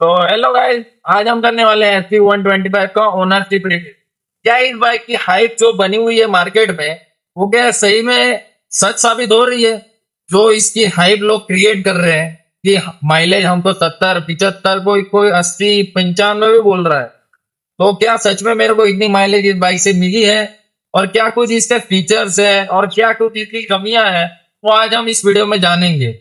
तो hello guys, आज हम करने वाले हैं SC125 का ओनरशिप रिव्यू। क्या इस बाइक की हाइप जो बनी हुई है मार्केट में, वो क्या सही में सच साबित हो रही है? जो इसकी हाइप लोग क्रिएट कर रहे हैं कि माइलेज हमको 70 75, कोई कोई 80 95 भी बोल रहा है। तो क्या सच में मेरे को इतनी माइलेज इस बाइक से मिली है? और क्या कुछ इसके फीचर्स है और क्या कुछ इसकी कमियां हैं, वो आज हम इस वीडियो में जानेंगे।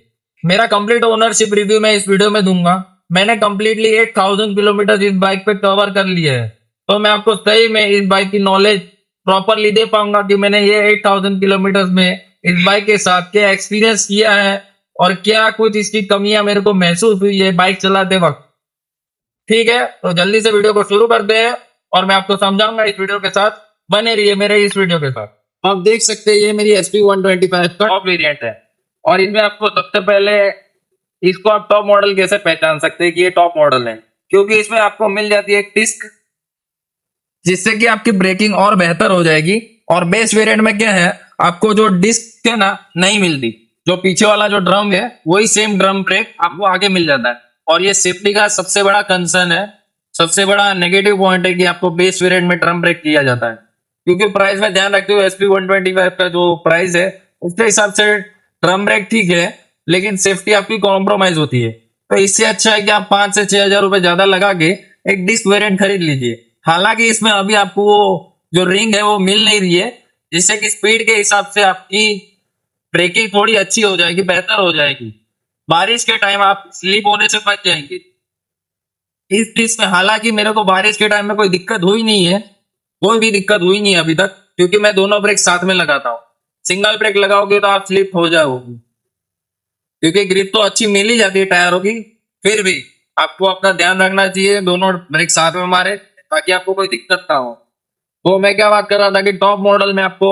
मेरा कंप्लीट ओनरशिप रिव्यू मैं इस वीडियो में दूंगा। मैंने कंप्लीटली 8000 किलोमीटर इस बाइक पे कवर कर लिए है, तो मैं आपको सही में इस बाइक की नॉलेज प्रॉपरली दे पाऊंगा कि मैंने ये 8000 किलोमीटर में इस बाइक के साथ क्या एक्सपीरियंस किया है और क्या कुछ इसकी कमियां मेरे को महसूस हुई है बाइक चलाते वक्त। ठीक है, तो जल्दी से वीडियो को शुरू करते हैं और मैं आपको समझाऊंगा। इस वीडियो के साथ बने रहिए मेरे इस वीडियो के साथ। तो आप देख सकते हैं ये मेरी SP125 का टॉप वेरिएंट है। और इसमें आपको सबसे पहले इसको आप टॉप मॉडल कैसे पहचान सकते हैं कि ये टॉप मॉडल है, क्योंकि इसमें आपको मिल जाती है एक डिस्क, जिससे कि आपकी ब्रेकिंग और बेहतर हो जाएगी। और बेस वेरिएंट में क्या है, आपको जो डिस्क है ना नहीं मिलती, जो पीछे वाला जो ड्रम है वही सेम ड्रम ब्रेक आपको आगे मिल जाता है। और ये सेफ्टी का सबसे बड़ा कंसर्न है, सबसे बड़ा नेगेटिव पॉइंट है कि आपको बेस वेरिएंट में ड्रम ब्रेक किया जाता है। क्योंकि प्राइस में ध्यान रखते हुए SP125 का जो प्राइस है उसके हिसाब से ड्रम ब्रेक ठीक है, लेकिन सेफ्टी आपकी कॉम्प्रोमाइज होती है। तो इससे अच्छा है कि आप 5 से 6 हजार रुपए ज्यादा लगा के एक डिस्क वेरिएंट खरीद लीजिए। हालांकि इसमें अभी आपको वो जो रिंग है वो मिल नहीं रही है, जिससे कि स्पीड के हिसाब से आपकी ब्रेकिंग थोड़ी अच्छी हो जाएगी, बेहतर हो जाएगी। बारिश के टाइम आप स्लिप होने से बच जाएंगे इस डिस्क में। हालांकि मेरे को बारिश के टाइम में कोई दिक्कत हुई नहीं है, कोई भी दिक्कत हुई नहीं है अभी तक, क्योंकि मैं दोनों ब्रेक साथ में लगाता हूँ। सिंगल ब्रेक लगाओगे तो आप स्लिप हो जाओगे, क्योंकि ग्रिप तो अच्छी मिल ही जाती है टायरों की। फिर भी आपको अपना ध्यान रखना चाहिए, दोनों ब्रेक साथ में मारे ताकि आपको कोई दिक्कत ना हो। तो मैं क्या बात कर रहा था कि टॉप मॉडल में आपको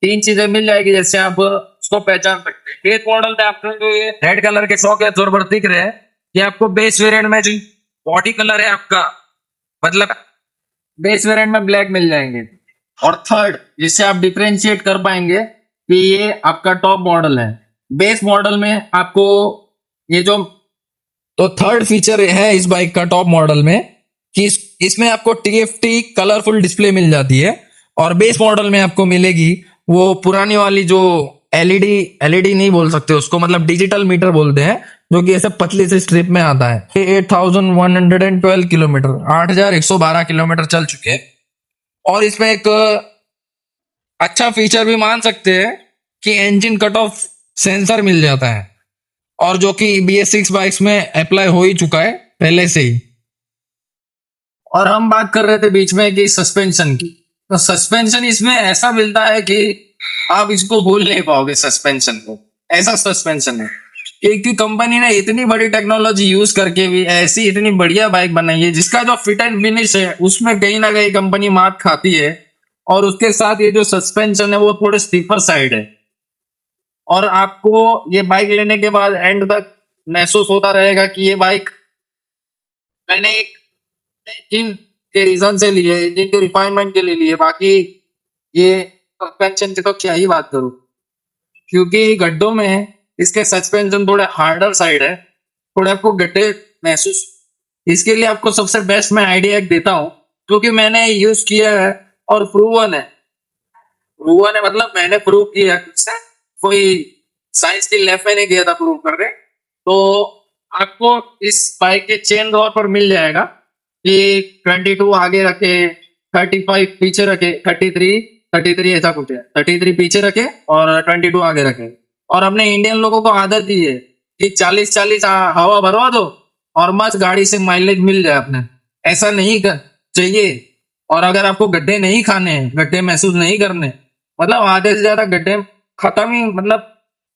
तीन चीजें मिल जाएगी, जैसे आप उसको पहचान सकते हैं। बेस मॉडल में आपको जो ये रेड कलर के शॉक है जोर पर दिख रहे हैं, ये आपको बेस वेरिएंट में जो बॉडी कलर है आपका, मतलब बेस वेरिएंट में ब्लैक मिल जाएंगे। और थर्ड, जिससे आप डिफरेंशिएट कर पाएंगे कि ये आपका टॉप मॉडल है। बेस मॉडल में आपको ये जो, तो थर्ड फीचर है इस बाइक का टॉप मॉडल में कि इसमें आपको TFT कलरफुल डिस्प्ले मिल जाती है। और बेस मॉडल में आपको मिलेगी वो पुरानी वाली जो एलईडी, एलईडी नहीं बोल सकते उसको, मतलब डिजिटल मीटर बोलते हैं, जो कि ऐसे पतली से स्ट्रिप में आता है। 8112 किलोमीटर, 8112 किलोमीटर चल चुके हैं। और इसमें एक अच्छा फीचर भी मान सकते हैं कि इंजन कट ऑफ सेंसर मिल जाता है, और जो कि BS6 बाइक्स में अप्लाई हो ही चुका है पहले से ही। और हम बात कर रहे थे बीच में कि सस्पेंशन की, तो सस्पेंशन इसमें ऐसा मिलता है कि आप इसको भूल नहीं पाओगे सस्पेंशन को। ऐसा सस्पेंशन है कि कंपनी ने इतनी बड़ी टेक्नोलॉजी यूज करके भी ऐसी इतनी बढ़िया बाइक बनाई है, जिसका जो फिट एंड फिनिश है उसमें कहीं ना कहीं कंपनी मात खाती है। और उसके साथ ये जो सस्पेंशन है वो थोड़े स्टीफर साइड है। और आपको ये बाइक लेने के बाद एंड तक महसूस होता रहेगा कि ये बाइक मैंने एक इंजन के रीजन से लिए, इंजन के रिफाइनमेंट के लिए लिए। बाकी ये सस्पेंशन की तो क्या ही बात करूं, क्योंकि गड्ढों में इसके सस्पेंशन थोड़े हार्डर साइड है, थोड़े आपको गड्ढे महसूस। इसके लिए आपको सबसे बेस्ट मैं आइडिया एक देता हूँ, क्योंकि मैंने यूज किया है और प्रूवन है। प्रूवन है मतलब मैंने प्रूव किया है खुद से, कोई साइंस की लैब में नहीं गया था प्रूव करने। तो आपको इस बाइक के चेन रोड पर मिल जाएगा कि 22 आगे रखे, 35 पीछे रखे, 33 ऐसा कुछ है, 33 पीछे रखे और 22 आगे रखे। और अपने इंडियन लोगों को आदत ही है कि 40 40 हवा भरवा दो और मस्त गाड़ी से माइलेज मिल जाए अपने। ऐसा नहीं कर चाहिए। और अगर आपको गड्ढे नहीं खाने हैं, गड्ढे महसूस नहीं करने, मतलब आधे से ज्यादा गड्ढे खत्म ही, मतलब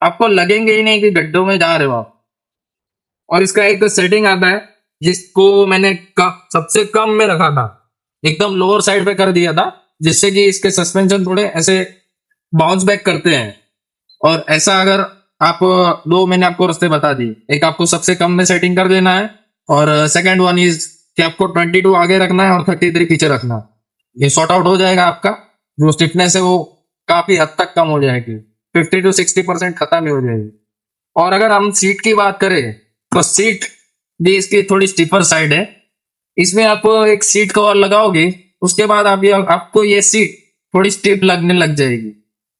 आपको लगेंगे ही नहीं कि गड्ढों में जा रहे हो आप। और इसका एक सेटिंग आता है जिसको मैंने सबसे कम में रखा था, एकदम लोअर साइड पे कर दिया था, जिससे कि इसके सस्पेंशन थोड़े ऐसे बाउंस बैक करते हैं। और ऐसा अगर आप, दो मैंने आपको रास्ते बता दी, एक आपको सबसे कम में सेटिंग कर देना है, और सेकंड वन इज कि आपको 22 आगे रखना है और 33 पीछे रखना। ये सॉर्ट आउट हो जाएगा, आपका जो स्टिफनेस है वो काफी हद तक कम हो जाएगी, 50 to 60% खत्म ही हो जाएगी। और अगर हम सीट की बात करें, तो सीट ये इसकी थोड़ी स्टिफर साइड है। इसमें आप एक सीट कवर लगाओगे, उसके बाद आप ये आपको ये सीट थोड़ी स्टिफ लगने लग जाएगी।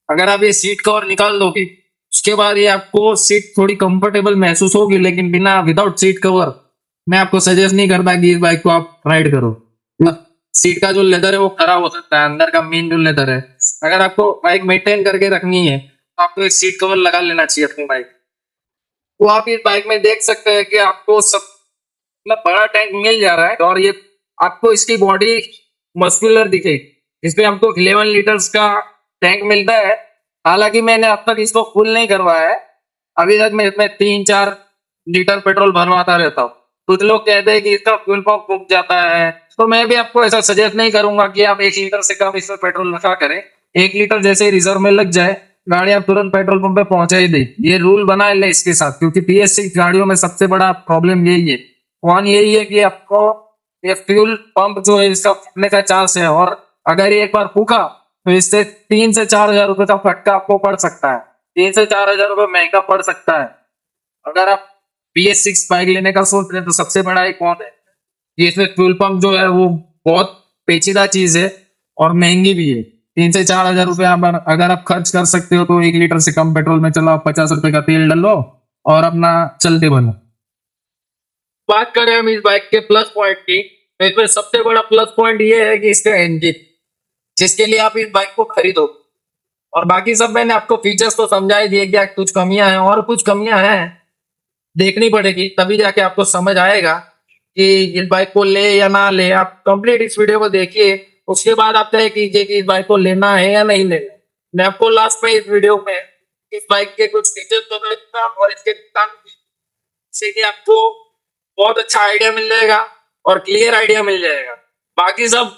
अगर आप ये सीट कवर निकाल दोगे, उसके बाद ये आपको सीट थोड़ी कंफर्टेबल महसूस होगी, लेकिन बिना विदाउट सीट कवर मैं आपको सजेस्ट नहीं करता कि इस बाइक को आप राइड करो। सीट का जो लेदर है वो खराब हो सकता है, अंदर का मेन जो लेदर है। अगर आपको बाइक मेंटेन करके रखनी है तो आपको एक सीट कवर लगा लेना चाहिए अपनी बाइक। तो आप इस बाइक में देख सकते हैं कि आपको सब मतलब बड़ा टैंक मिल जा रहा है, और ये आपको इसकी बॉडी मस्कुलर दिखेगी। इसमें आपको 11 लीटर्स का टैंक मिलता है। हालांकि मैंने अब तक इसको फुल नहीं करवाया है, अभी तक मैं इसमें 3-4 लीटर पेट्रोल भरवाता रहता हूँ। कुछ लोग कहते हैं कि इसका फ्यूल पंप फूक जाता है, तो मैं भी आपको ऐसा सजेस्ट नहीं करूंगा कि आप 1 लीटर से कम इसमें पेट्रोल रखा करें। 1 लीटर जैसे ही रिजर्व में लग जाए, गाड़ी आप तुरंत पेट्रोल पंप पे पहुंचा ही दे। ये रूल बना ले इसके साथ, क्योंकि PS6 गाड़ियों में सबसे बड़ा प्रॉब्लम यही है। वन यही है कि आपको ये फ्यूल पंप जो है इसका फटने का चांस है, और अगर ये एक बार फूका तो इससे 3 से 4 हजार रुपए का फटका आपको पड़ सकता है। 3 से 4 हजार रुपए महंगा पड़ सकता है। अगर आप PS6 बाइक लेने का सोच रहे हैं तो सबसे बड़ा एक कौन है कि इसमें फ्यूल पंप जो है वो बहुत पेचीदा चीज है और महंगी भी है। 3 से 4 हजार रुपए अगर आप खर्च कर सकते हो तो 1 लीटर से कम पेट्रोल में चलो, 50 रुपए का तेल डालो और अपना चलते बनो। बात करें हम इस बाइक के प्लस पॉइंट की, तो इसमें सबसे बड़ा प्लस पॉइंट ये है कि इसका इंजन, जिसके लिए आप इस बाइक को खरीदो। और बाकी सब मैंने आपको फीचर्स तो समझा ही दिए, क्या कुछ कमियां हैं, और कुछ कमियां हैं देखनी पड़ेगी, तभी जाके आपको समझ आएगा कि इस बाइक को ले या ना ले। आप कंप्लीट इस वीडियो को देखिए, उसके बाद आप तय कीजिए कि इस बाइक को लेना है या नहीं लेना। मैं आपको लास्ट में इस वीडियो में इस बाइक के कुछ फीचर्स बताऊंगा और इसके दाम से कि आपको बहुत अच्छा आइडिया मिल जाएगा और क्लियर आइडिया मिल जाएगा। बाकी सब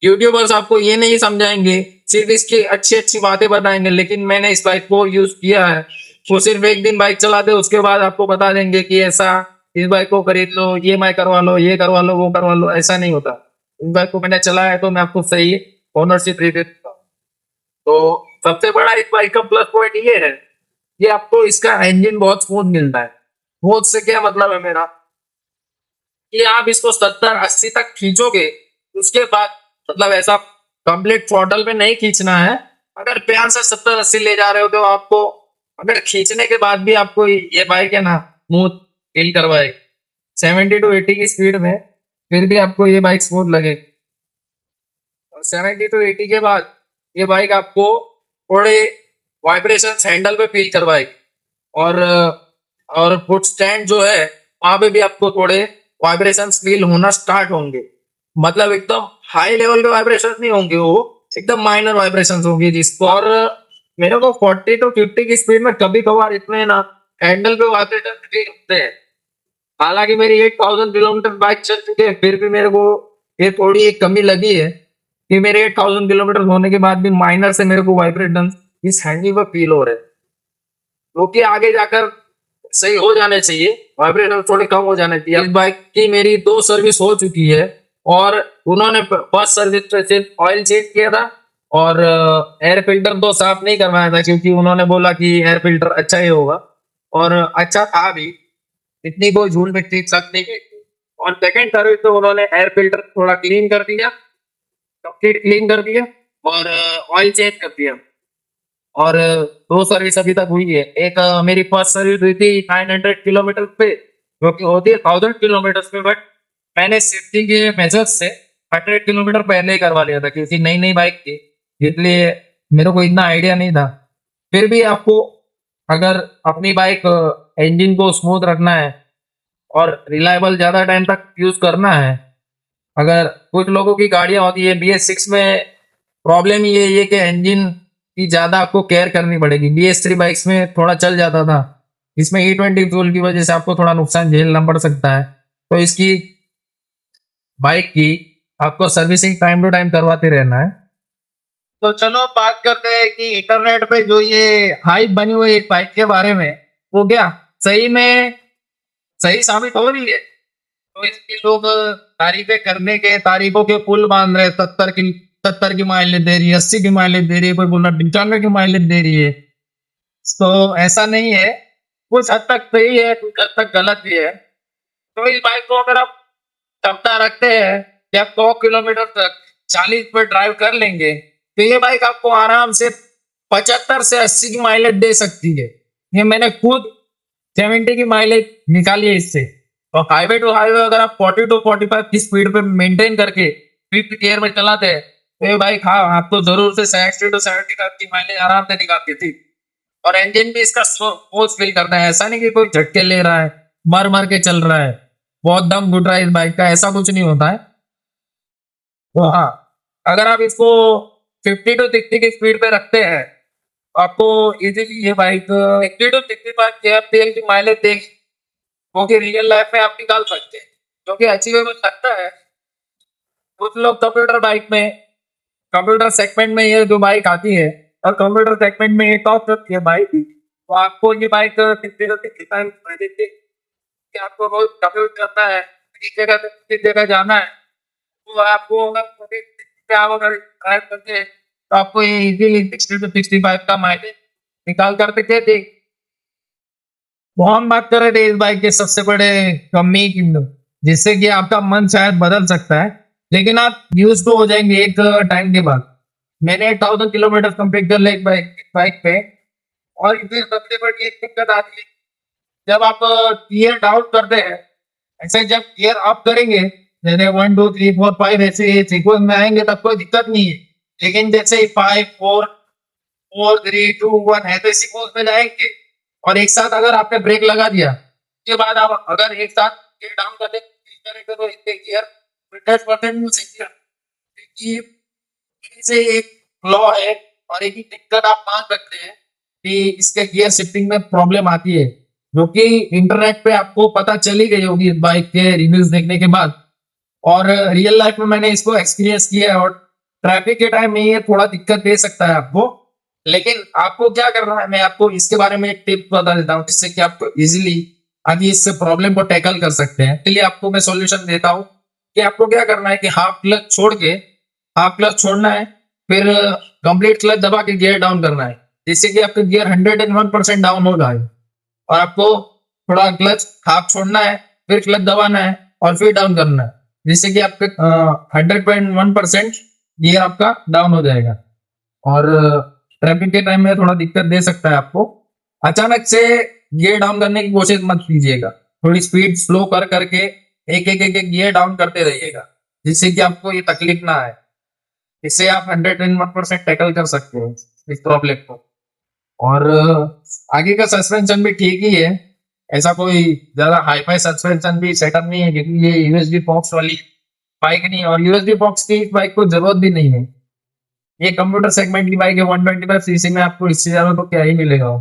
यूट्यूबर्स आपको ये नहीं समझाएंगे, सिर्फ इसकी अच्छी अच्छी बातें बताएंगे, लेकिन मैंने इस बाइक को यूज किया है। वो सिर्फ एक दिन बाइक चला दे, उसके बाद आपको बता देंगे कि ऐसा इस बाइक को खरीद लो, EMI करवा लो, ये करवा लो, वो करवा लो। ऐसा नहीं होता। इस बाइक को मैंने चलाया है तो मैं आपको सही ओनरशिप दे देता हूँ। तो सबसे बड़ा इस बाइक का प्लस पॉइंट ये है कि आपको इसका इंजन बहुत स्मूथ मिलता है। स्मूथ से क्या मतलब है मेरा, कि आप इसको 70-80 तक खींचोगे, उसके बाद मतलब ऐसा कंप्लीट थ्रॉटल पे नहीं खींचना है। अगर प्यार से 70-80 ले जा रहे हो तो आपको, अगर खींचने के बाद भी आपको ये बाइक है ना स्मूथ फील करवाएगी। 70 to 80 की स्पीड में फिर भी आपको ये बाइक स्मूथ लगेगी। और 70 to 80 के बाद ये बाइक आपको थोड़े वाइब्रेशन हैंडल पे फील करवाएगी, और फुट स्टैंड जो है वहां पे भी आपको थोड़े वाइब्रेशन फील होना स्टार्ट होंगे। मतलब एकदम हाई लेवल के वाइब्रेशन नहीं होंगे, वो एकदम माइनर वाइब्रेशन होंगे जिसको। और मेरे को 40 to 50 की स्पीड में कभी कभार इतने ना हैंडल पे वाइब्रेशन फील होते हैं। हालांकि मेरी 8000 किलोमीटर बाइक चल चुकी है, फिर भी मेरे को ये थोड़ी एक कमी लगी है कि मेरे 8000 किलोमीटर होने के बाद भी माइनर से मेरे को वाइब्रेशन इस हैंडल पर फील हो रहे हैं, जो कि आगे जाकर सही हो जाने चाहिए, वाइब्रेशन थोड़े कम हो जाने चाहिए। इस बाइक की मेरी 2 सर्विस हो चुकी है, और उन्होंने फर्स्ट सर्विस पे सिर्फ ऑयल चेंज किया था और एयर फिल्टर तो साफ नहीं करवाया था, क्योंकि उन्होंने बोला कि एयर फिल्टर अच्छा ही होगा, और अच्छा था भी, इतनी कोई झूठ मिट्टी सक नहीं की। और सेकंड सर्विस तो उन्होंने एयर फिल्टर थोड़ा क्लीन कर दिया, कंप्लीट क्लीन कर दिया, और ऑयल चेंज कर दिया। और 2 सर्विस अभी तक हुई है। एक मेरी फर्स्ट सर्विस हुई थी 900 किलोमीटर पे, जो कि होती है 1000 किलोमीटर पे, बट मैंने सेफ्टी के मेजर्स से 100 किलोमीटर पहले ही करवा लिया था, क्योंकि नई नई बाइक थी, इसलिए मेरे को इतना आइडिया नहीं था। फिर भी आपको अगर अपनी बाइक इंजन को स्मूथ रखना है और रिलायबल ज्यादा टाइम तक यूज करना है, अगर कुछ लोगों की गाड़ियां होती है BS6 में, प्रॉब्लम ये है कि इंजन की ज्यादा आपको केयर करनी पड़ेगी। BS3 बाइक्स में थोड़ा चल जाता था, इसमें E20 फ्यूल की वजह से आपको थोड़ा नुकसान झेलना पड़ सकता है। तो इसकी बाइक की आपको सर्विसिंग टाइम टू टाइम करवाते रहना है। तो चलो बात करते हैं कि इंटरनेट पे जो ये हाइप बनी हुई है बाइक के बारे में, वो क्या सही में सही साबित हो रही है? तो इसकी लोग तारीफें करने के, तारीफों के पुल बांध रहे हैं। 70 की माइलेज दे रही है, 80 की माइलेज दे रही है, कोई बोल रहा 95 की माइलेज दे रही है। तो ऐसा नहीं है, कुछ हद तक सही है, कुछ हद तक गलत भी है। तो इस बाइक को अगर आप क्षमता रखते हैं कि आप 100 किलोमीटर तक 40 पे ड्राइव कर लेंगे, तो ये बाइक आपको आराम से 75 से 80 की माइलेज दे सकती है। ये मैंने खुद 70 की माइलेज निकाली है इससे। और हाईवे टू हाईवे अगर आप 40 टू 45 की स्पीड पे मेंटेन करके फिफ्थ गियर में चलाते हैं, तो ये बाइक हाँ आपको जरूर से 60 टू 75 की माइलेज आराम से निकालती थी। और इंजन भी इसका स्मूथ फील करता है, ऐसा नहीं कि कोई झटके ले रहा है, मर मर के चल रहा है। बहुत दम घुट रहा है इस बाइक का, ऐसा कुछ नहीं होता है। तो हाँ, अगर आप इसको 50 to 60 की स्पीड पे रखते हैं, तो आपको इजीली ये बाइक 50 to 65 kmpl की माइलेज देगी, वो कि रियल लाइफ में आप निकाल सकते हैं, जो कि अचीवेबल लगता है। कुछ लोग कंप्यूटर सेगमेंट में ये जो बाइक आती है, और कंप्यूटर सेगमेंट में ये टॉप करती है बाइक, तो आपको ये बाइक 50 to 65 माइलेज देगी। कि आपको रोज कंप्यूटर करना है, किस जगह से किस जगह जाना है, तो आपको अगर पे आप अगर ड्राइव करते हैं, तो आपको ये इजीली 60 to 65 का माइलेज निकाल कर देते थे। तो हम बात कर रहे थे इस बाइक के सबसे बड़े कमी की, जिससे कि आपका मन शायद बदल सकता है, लेकिन आप यूज तो हो जाएंगे एक टाइम के बाद। मैंने 1000 किलोमीटर कंप्लीट कर लिया एक बाइक पे। और इसमें सबसे बड़ी एक दिक्कत आती है, जब आप गियर डाउन करते हैं, ऐसे जब गियर अप करेंगे, जैसे 1 2 3 4 5 ऐसे सीक्वेंस में आएंगे तब कोई दिक्कत नहीं है। लेकिन जैसे 5 4 4 3 2 1 ऐसे सीक्वेंस में जाएंगे, और एक साथ अगर आपने ब्रेक लगा दिया, उसके बाद आप अगर एक साथ गियर डाउन कर देंगे, तो इसके गियर 10% ये से एक फ्लॉ है। और एक ही दिक्कत आप मान सकते हैं कि इसके गियर शिफ्टिंग में प्रॉब्लम आती है, जो कि इंटरनेट पे आपको पता चली गई होगी इस बाइक के रिव्यूज देखने के बाद। और रियल लाइफ में मैंने इसको एक्सपीरियंस किया है, और ट्रैफिक के टाइम में ये थोड़ा दिक्कत दे सकता है आपको। लेकिन आपको क्या करना है, मैं आपको इसके बारे में एक टिप बता देता हूँ, जिससे कि आप इजीली आगे इस प्रॉब्लम को टैकल कर सकते हैं। चलिए आपको मैं सॉल्यूशन देता हूँ कि आपको क्या करना है कि हाफ क्लच छोड़ना है, फिर कंप्लीट क्लच दबा के गियर डाउन करना है, जिससे कि आपका गियर 101% डाउन हो जाए। और आपको थोड़ा क्लच हाफ छोड़ना है, फिर क्लच दबाना है, और फिर डाउन करना है, जिससे कि आपके 100.1% गियर आपका डाउन हो जाएगा। और ट्रैफिक के टाइम में थोड़ा दिक्कत दे सकता है आपको। अचानक से गियर डाउन करने की कोशिश मत कीजिएगा, थोड़ी स्पीड स्लो कर करके एक गियर डाउन करते रहिएगा, जिससे कि आपको ये तकलीफ ना आए। इससे आप 101% टैकल कर सकते हैं इस प्रॉब्लम को। और आगे का सस्पेंशन भी ठीक ही है, ऐसा कोई ज्यादा हाई फाई सस्पेंशन भी सेटअप नहीं है, क्योंकि ये यूएसबी बॉक्स वाली बाइक नहीं है, और यूएसबी बॉक्स की इस बाइक को जरूरत भी नहीं है। ये कंप्यूटर सेगमेंट की बाइक है, 125 सीसी में आपको इससे ज्यादा तो क्या ही मिलेगा।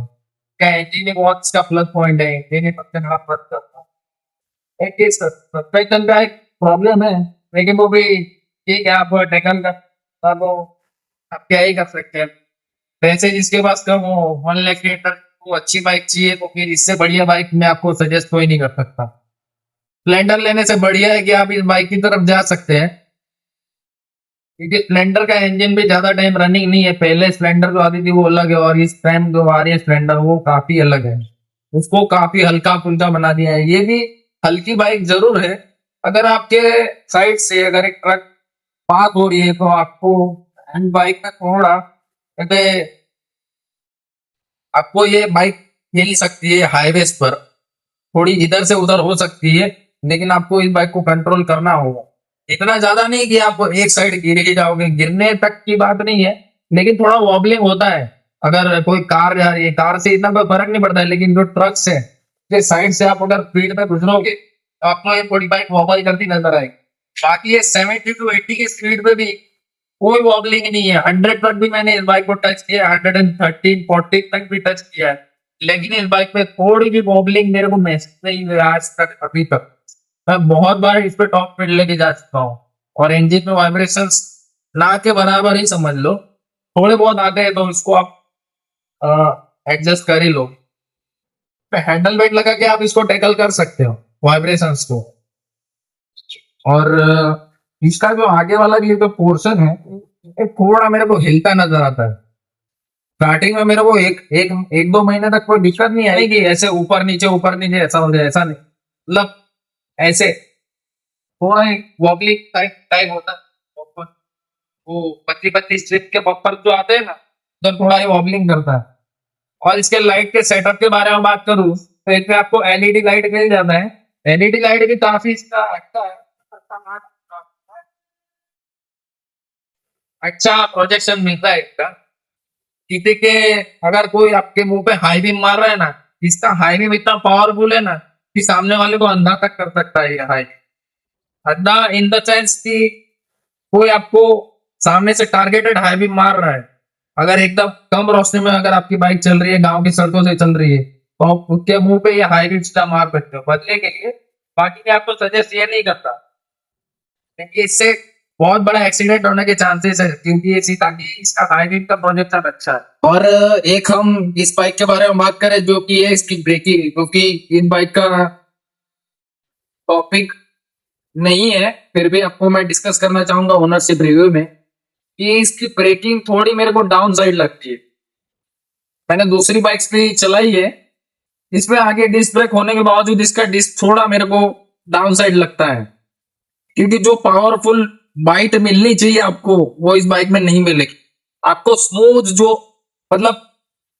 क्या इंजीनियरिंग वॉच का प्लस पॉइंट है, इंजीनियरिंग फंक्शन का प्लस करता है। एक चीज सस्पेंशन का एक प्रॉब्लम है, लेकिन वो भी ठीक है, आप टैकल कर तो आप क्या ही कर सकते हैं। पैसे जिसके पास कम हो, 1 लाख को अच्छी बाइक चाहिए, तो फिर इससे बढ़िया बाइक मैं आपको सजेस्ट कोई नहीं कर सकता। स्प्लेंडर लेने से बढ़िया है कि आप इस बाइक की तरफ जा सकते हैं, क्योंकि स्प्लेंडर का इंजन भी ज्यादा टाइम रनिंग नहीं है। पहले स्प्लेंडर जो आती थी वो अलग है, और इस टाइम जो आ रही है स्प्लेंडर वो काफी अलग है। उसको काफी हल्का फुल्का बना दिया है। ये भी हल्की बाइक जरूर है। अगर आपके साइड से अगर एक ट्रक पास हो रही है, तो आपको हैंड बाइक में थोड़ा जैसे आपको ये बाइक मिल सकती है हाईवे पर, थोड़ी इधर से उधर हो सकती है, लेकिन आपको इस बाइक को कंट्रोल करना होगा। इतना ज्यादा नहीं कि आप एक साइड गिर ही जाओगे, गिरने तक की बात नहीं है, लेकिन थोड़ा वॉबलिंग होता है। अगर कोई कार जा रही है, कार से इतना कोई फर्क नहीं पड़ता है, लेकिन जो ट्रक्स है के साइड से आप अगर स्पीड में गुजरोगे, तो आपको ये थोड़ी बाइक वॉबल करती नजर आएगी। बाकी ये 70 to 80 की स्पीड में भी कोई वॉबलिंग नहीं है। 100 तक भी मैंने इस बाइक को टच किया, 113 40 तक भी टच किया है, लेकिन इस बाइक पे थोड़ी भी वॉबलिंग मेरे को महसूस नहीं हुई आज तक, अभी तक। मैं बहुत बार इस पे टॉप स्पीड लेके जा चुका हूँ, और इंजन में वाइब्रेशंस ना के बराबर ही समझ लो। थोड़े बहुत आते हैं तो उसको आप एडजस्ट कर ही लो। हैंडल वेट लगा के आप इसको टैकल कर सकते हो वाइब्रेशंस को। और इसका जो आगे वाला ये जो पोर्शन है, ये थोड़ा मेरे को हिलता नजर आता है। स्टार्टिंग में मेरे को एक दो महीने तक कोई दिक्कत नहीं आएगी, ऐसे ऊपर नीचे ऐसा हो जाए, ऐसा नहीं। मतलब ऐसे थोड़ा वॉबली टाइप टाइप होता है बम्पर, वो 25-25 स्ट्रिप के बम्पर जो आते हैं ना, तो थोड़ा ये वॉबलिंग करता है। और इसके लाइट के सेटअप के बारे में बात करूं तो इसमें आपको एलईडी लाइट मिल जाता है। एलईडी लाइट भी काफी इसका अच्छा है, अच्छा प्रोजेक्शन मिलता है इसका। किसी के अगर कोई आपके मुंह पे हाई बीम मार रहा है ना, इसका हाई बीम इतना पावरफुल है ना कि सामने वाले को अंधा तक कर सकता है ये हाई। अंधा इन द सेंस कि कोई आपको सामने से टारगेटेड हाई बीम मार रहा है, अगर एकदम कम रोशनी में अगर आपकी बाइक चल रही है, गांव की सड़कों से चल रही है, तो आप उसके मुंह पे ये हाई बीम मार सकते हो बदले के लिए। बाकी मैं आपको सजेस्ट ये नहीं करता, क्योंकि इससे बहुत बड़ा एक्सीडेंट होने के चांसेस है, क्योंकि इसी ताकि इसका हाई बीम का प्रोजेक्शन अच्छा है। और एक हम इस बाइक के बारे में बात करें जो कि है इसकी ब्रेकिंग, क्योंकि इन बाइक का टॉपिक नहीं है, फिर भी आपको मैं डिस्कस करना चाहूंगा ओनरशिप रिव्यू में कि इसकी ब्रेकिंग थोड़ी मेरे को डाउन साइड लगती है। मैंने दूसरी बाइक्स भी चलाई है, इसमें आगे डिस्क ब्रेक होने के बावजूद इसका डिस्क थोड़ा मेरे को डाउन साइड लगता है, क्योंकि जो पावरफुल बाइट मिलनी चाहिए आपको वो इस बाइक में नहीं मिलेगी। आपको स्मूथ जो मतलब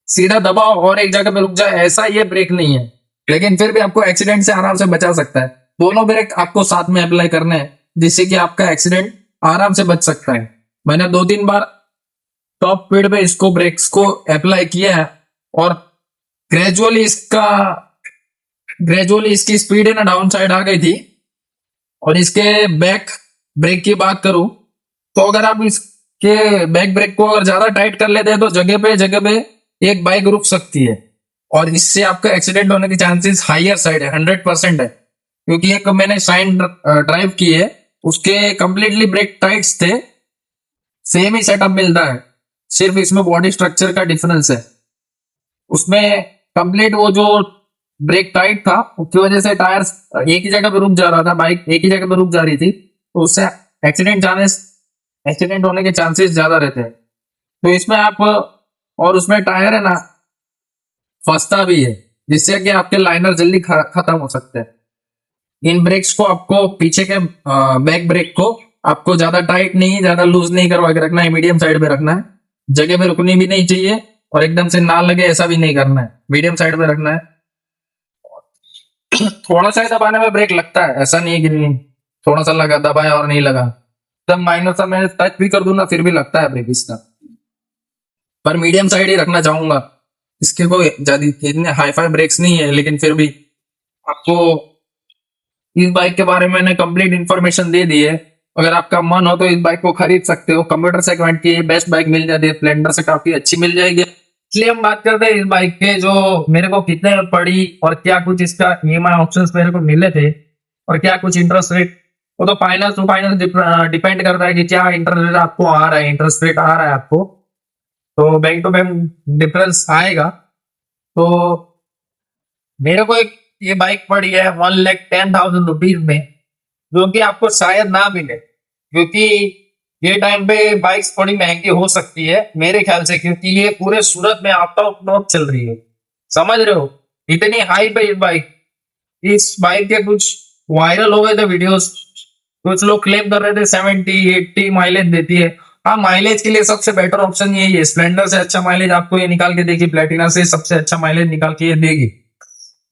सीधा दबाओ और एक जगह पे रुक जाए ऐसा ये ब्रेक नहीं है, लेकिन फिर भी आपको एक्सीडेंट से आराम से बचा सकता है। दोनों ब्रेक आपको साथ में अप्लाई करने हैं जिससे कि आपका एक्सीडेंट आराम से बच सकता है। मैंने 2-3 बार टॉप स्पीड पे इसको ब्रेक्स को अप्लाई किया है और ग्रेजुअली इसकी स्पीड है ना डाउन साइड आ गई थी। और इसके बैक ब्रेक की बात करूं तो अगर आप इसके बैक ब्रेक को अगर ज्यादा टाइट कर लेते हैं तो जगह पे एक बाइक रुक सकती है और इससे आपका एक्सीडेंट होने के चांसेस हायर साइड है, 100% है। क्योंकि एक मैंने साइन ड्राइव की है, उसके कंप्लीटली ब्रेक टाइट्स थे, सेम ही सेटअप मिलता है, सिर्फ इसमें बॉडी स्ट्रक्चर का डिफरेंस है। उसमें कंप्लीट वो जो ब्रेक टाइट था उसकी वजह से टायर एक ही जगह पे रुक जा रहा था, बाइक एक ही जगह पे रुक जा रही थी, तो उससे एक्सीडेंट होने के चांसेस ज्यादा रहते हैं। तो इसमें आप और उसमें टायर है ना फंसता भी है, जिससे कि आपके लाइनर जल्दी खत्म हो सकते हैं। इन ब्रेक्स को आपको पीछे के बैक ब्रेक को आपको ज्यादा टाइट नहीं, ज्यादा लूज नहीं करवा के रखना है, मीडियम साइड पे रखना है। जगह पे रुकनी भी नहीं चाहिए और एकदम से ना लगे ऐसा भी नहीं करना है, मीडियम साइड पे रखना है। थोड़ा सा ही दबाने में ब्रेक लगता है, ऐसा नहीं है कि नहीं, थोड़ा सा लगा दबाया और नहीं लगा, तब माइनर सा मैं टच भी कर दूं ना फिर भी लगता है ब्रेक इसका। पर मीडियम साइड ही रखना चाहूंगा, इसके कोई ज्यादा इतने हाई फाई ब्रेक्स नहीं है, लेकिन फिर भी आपको इस बाइक के बारे में मैंने कंप्लीट इन्फॉर्मेशन दे दी है। अगर आपका मन हो तो इस बाइक को खरीद सकते हो, कंप्यूटर सेगमेंट की बेस्ट बाइक मिल जाती है, स्प्लेंडर से काफी अच्छी मिल जाएगी। इसलिए हम बात करते हैं इस बाइक के जो मेरे को कितने में पड़ी और क्या कुछ इसका ईएमआई ऑप्शंस मेरे को मिले थे और क्या कुछ इंटरेस्ट रेट, वो तो फाइनेंस टू फाइनेंस डिपेंड करता है कि क्या इंटरेस्ट रेट आपको आ रहा है, इंटरेस्ट रेट आ रहा है आपको, तो बैंक टू बैंक डिफरेंस आएगा। तो मेरे को एक ये बाइक पड़ी है 1,10,000 रुपीज में, जो कि आपको शायद ना मिले, क्योंकि ये टाइम पे बाइक्स थोड़ी महंगी हो सकती है मेरे ख्याल से, क्योंकि ये पूरे सूरत में आउट ऑफ स्टॉक चल रही है, समझ रहे हो, इतनी हाई पे ये बाइक। इस बाइक के कुछ वायरल हो गए थे वीडियोस, कुछ लोग क्लेम कर रहे थे 70-80 माइलेज देती है। हाँ, माइलेज के लिए सबसे बेटर ऑप्शन यही है, स्प्लेंडर से अच्छा माइलेज आपको ये निकाल के देगी, प्लेटिना से सबसे अच्छा माइलेज निकाल के ये देगी।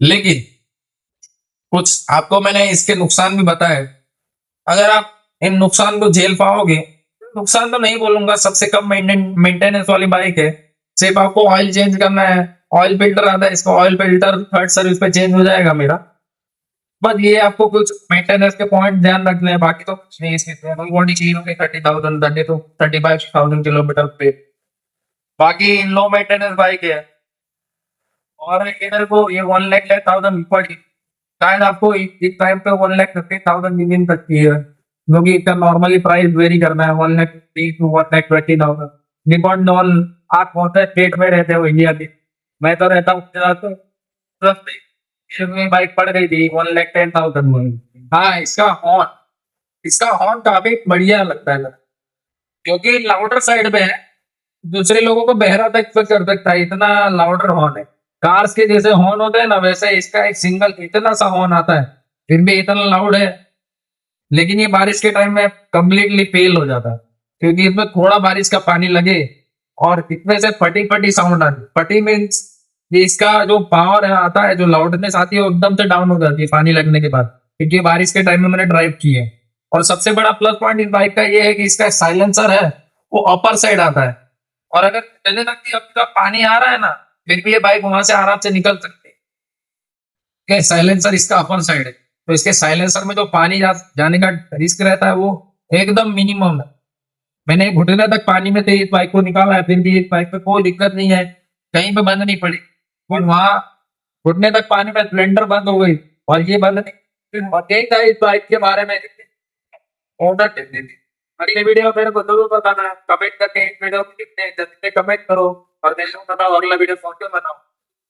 लेकिन कुछ आपको मैंने इसके नुकसान भी बताए, अगर आप इन नुकसान को झेल पाओगे, नुकसान तो नहीं बोलूंगा, सबसे कम मेंटेनेंस वाली बाइक है, सिर्फ आपको ऑयल चेंज करना है, ऑयल फिल्टर आता है, इसका ऑयल फिल्टर थर्ड सर्विस पे चेंज हो जाएगा मेरा, बस ये आपको कुछ मेंटेनेंस के पॉइंट ध्यान रखने हैं, बाकी तो कुछ नहीं। इसकी बॉडी चाहिए होगी 35,000 किलोमीटर पे, बाकी लो मेंटेनेंस बाइक है। और इधर को ये 1,10,000 पड़ी, शायद आपको इस टाइम पे 1,50,000 मिलियन तक की है, जो कि इसका नॉर्मली प्राइस वेरी करना है 1,50,000 to 1,20,000, डिपेंड ऑन आप कौन सा स्टेट में रहते हो इंडिया के। मैं तो रहता हूँ गुजरात, तो बाइक पड़ गई थी 1,10,000 में। हाँ, इसका हॉर्न काफी बढ़िया लगता है, क्योंकि लाउडर साइड पे है, दूसरे लोगों को बहरा तक कर सकता है, इतना लाउडर हॉर्न है। कार्स के जैसे हॉर्न होते हैं ना, वैसे इसका एक सिंगल इतना सा हॉर्न आता है, फिर भी इतना लाउड है, लेकिन ये बारिश के टाइम में कम्प्लीटली फेल हो जाता है, क्योंकि इसमें थोड़ा बारिश का पानी लगे और इसमें से फटी फटी साउंड आती। फटी मीन्स ये इसका जो पावर है आता है, जो लाउडनेस आती है वो एकदम से डाउन हो जाती है पानी लगने के बाद, क्योंकि ये बारिश के टाइम में मैंने ड्राइव की है। और सबसे बड़ा प्लस पॉइंट इस बाइक का ये है कि इसका साइलेंसर है वो अपर साइड आता है, और अगर चलने तक कि आपका पानी आ रहा है ना, फिर भी ये बाइक वहां से आराम से निकल सकती है। क्या साइलेंसर इसका अपर साइड है, तो इसके साइलेंसर में जो पानी जाने का रिस्क रहता है वो एकदम मिनिमम है। मैंने घुटने तक पानी में थे इस बाइक को निकाला है, फिर भी इस बाइक पे कोई दिक्कत नहीं है, कहीं पे बंद नहीं पड़ी। और वहां घुटने तक पानी में स्प्लेंडर बंद हो गई और ये बंद नहीं। फिर यही था इस बाइक के बारे में ऑर्डर देती थी। अगले वीडियो मेरे को जरूर बताना, कमेंट करके इस वीडियो को कितने जल्दी से कमेंट करो और मैं बताओ अगला वीडियो कौन सा बनाओ।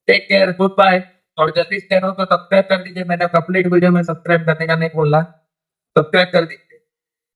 Take care, good bye. और जल्दी इस चैनल को सब्सक्राइब कर दीजिए, मैंने कंप्लीट वीडियो में सब्सक्राइब करने का नहीं बोला, सब्सक्राइब कर दीजिए।